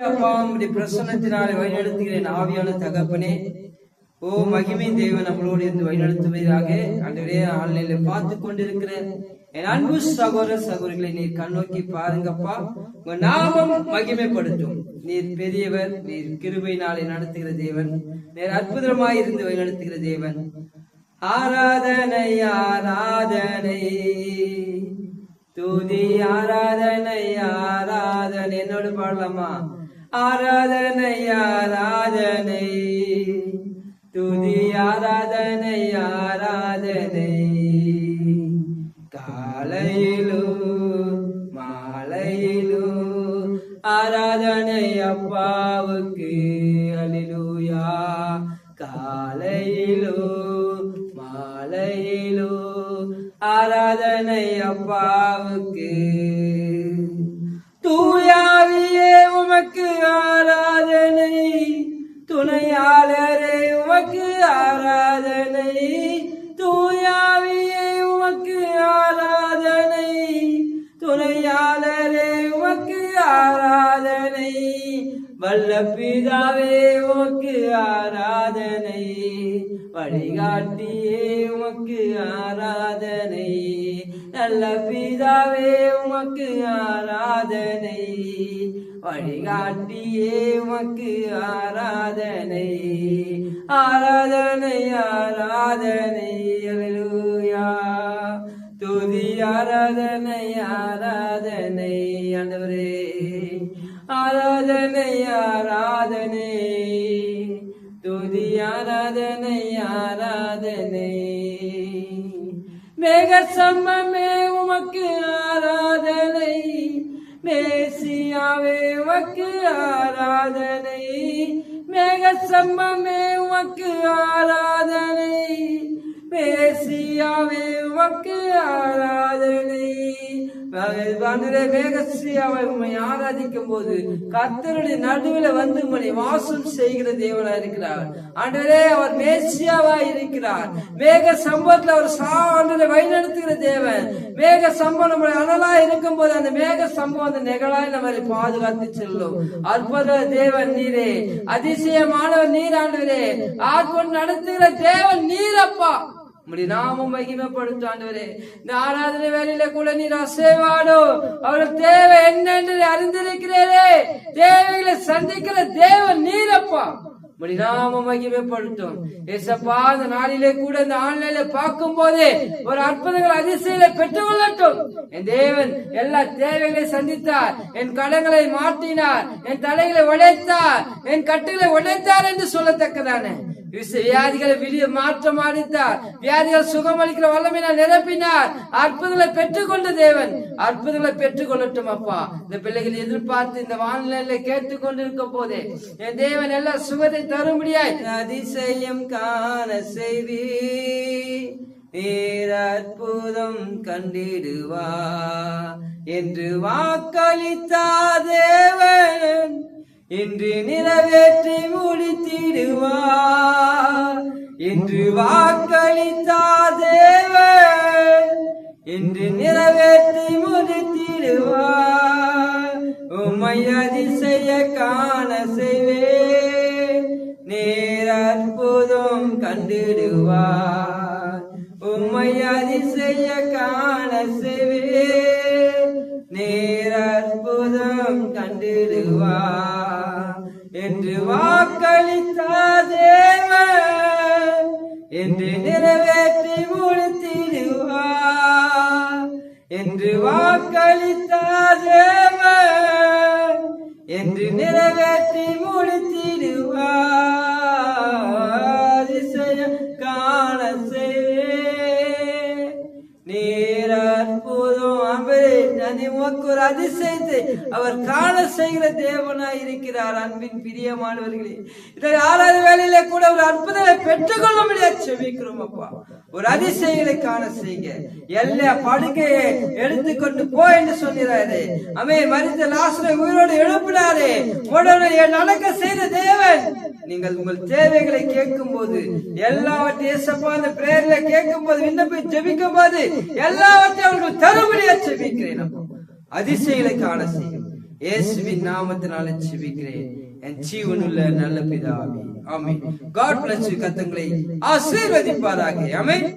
அப்பா உம்முடைய பிரசன்னத்தினாலே வழிநடத்துகிறேன் ஆவியான தகப்பனே. ஓ மகிமை தேவன் நம்மளோடு இருந்து வழிநடத்துவதாக. ஆண்டவரே, ஆன்லைன்ல பார்த்து கொண்டிருக்கிற என் அன்பு சகோதர சகோதரிகளை நீர் கண்ணோக்கி பாருங்கப்பா. உங்க நாமம் மகிமைப்படுத்தும். நீர் பெரியவர், நீர் கிருபையினாலே நடத்துகிற தேவன், நீர் அற்புதமாய் இருந்து வழிநடத்துகிற தேவன். ஆராதனை ஆராதனை துதி ஆராதனை ஆராதனை. என்னோடு பாடலாமா? ஆராதனை ஆராதனை துதி ஆராதனை ஆராதனை. காலையிலோ மாலையிலோ ஆராதனை அப்பாவுக்கு. அல்லேலூயா. காலையிலோ மாலையிலோ ஆராதனை அப்பாவுக்கு. தூயாவியே உமக்கு ஆராதனை, துணையாளரே உமக்கு ஆராதனை. தூயாவியே உமக்கு ஆராதனை, துணையாளரே உமக்கு ஆராதனை. வல்ல பிதாவே உமக்கு ஆராதனை, வழிகாட்டியே உமக்கு ஆராதனை. நல்ல பிதாவே உமக்கு ஆராதனை, வழிகாட்டியே உமக்கு ஆராதனை. ஆராதனை ஆராதனை. அல்லேலூயா. துதி ஆராதனை ஆராதனை. ஆண்டவரே, ஆராதனை ஆராதனை துதி ஆராதனை ஆராதனை. மேக சம்மமே உமக்கு ஆராதனை, மேசியாவே உமக்கு ஆராதனை. மேக சம்மமே உமக்கு ஆராதனை, மேசியாவே உமக்கு ஆராதனை. மேகசியாவை உண்மை ஆராதிக்கும் போது கர்த்தருடைய நடுவில் வந்து உங்களை வாசம் செய்கிற தேவனா இருக்கிறார். ஆண்டவரே, அவர் மேசியாவா இருக்கிறார். மேக சம்பவத்தில் அவர் ஆண்டவரை வழிநடத்துகிற தேவன். மேக சம்பவம் நம்முடைய அனலா இருக்கும் போது அந்த மேக சம்பவம் அந்த நெகலாய் நம்மளை பாதுகாத்து செல்லும். அற்புத தேவன் நீரே, அதிசயமானவர் நீர். ஆண்டவரே, ஆட்கொண்டு நடத்துகிற தேவன் நீரப்பா. நாமும் மகிமைப்படுத்தும். ஆண்டவரே, இந்த ஆராதனை வேலையில கூட நீர் அசைவாடோ அவர்கள் தேவை என்ன என்று அறிந்திருக்கிறீரே. தேவைகளை சந்திக்கிற தேவன் நீரப்பா. நாம மகிமைப்படுத்தும். ஏசப்பா, இந்த நாளிலே கூட இந்த ஆன்லைன்ல பார்க்கும் போதே ஒரு அற்புதங்கள் அதிசயங்களை பெற்றுக் கொள்ளட்டும். என் தேவன் எல்லா தேவைகளை சந்தித்தார், என் கடங்களை மாற்றினார், என் தலைகளை உடைத்தார், என் கட்டுகளை உடைத்தார் என்று சொல்லத்தக்கதான வியாதிகளை வெளியே மாற்றம் அளித்தார். வியாதிகள் சுகமளிக்கிற வல்லமையினால் நிரப்பினார். அற்புதங்களை பெற்றுக் கொண்ட தேவன் அற்புதங்களை பெற்றுக் கொள்ளட்டும் அப்பா. இந்த பிள்ளைகளை எதிர்பார்த்து இந்த வானிலையில கேட்டுக் கொண்டிருக்கும் போதே என் தேவன் எல்லா சுகத்தை தரும்படியாய் அதிசயம் காண செய்வி நீர் அற்புதம் கண்டிடுவா என்று வாக்களித்தார் தேவன். இன்று நிறைவேற்றி முடித்திடுவார் என்று வாக்களித்தார் தேவன். இன்று நிறைவேற்றி முடித்திடுவார். உம்மை அதிசய காண செய்வேன், நீர் அற்புதம் கண்டிடுவார். உம்மை அதிசய காண செய்வேன், நீர் அற்புதம் கண்டிடுவார் என்று வாக்களித்தார் தேவன். என்று நிறைவேற்றி முடித்திடுவார் என்று வாக்களித்தார் தேவன். என்று நிறைவேற்றி முடித்திடுவார். அதிசயம் காண செய்வேன், நீர் அற்புதம். ஒரு அதிசயத்தை அவர் காண செய்கிற தேவனாய் இருக்கிறார். அன்பின் பிரியமானவர்களே, இதை ஆறாவது வேளையில கூட ஒரு அற்புதத்தை பெற்றுக் கொள்ள முடியாது. செபிக்கிறோம் அப்பா, ஒரு அதிசயங்களை காண செய்க. எல்லா படுக்கையை எடுத்துக்கொண்டு போ என்று சொல்கிறாரே. அவை மரித்த லாசரை உயிரோடு எழுப்பினாரே. உடனே நடக்க செய்த தேவன். நீங்கள் உங்கள் தேவைகளை கேட்கும் போது எல்லாவற்றையும் அந்த பிரேயர்ல கேட்கும் போது, விண்ணப்பை ஜெபிக்கும் போது எல்லாவற்றையும் அவர்கள் தரும்படியா ஜெபிக்கிறேன். அதிசயங்களை காண செய்யும். இயேசுவின் நாமத்தினால ஜெபிக்கிறேன் என் ஜீவனுள்ள நல்ல பிதாவே, ஆமென். God bless you. கர்த்தர் உங்களை ஆசீர்வதிப்பாராக. ஆமென்.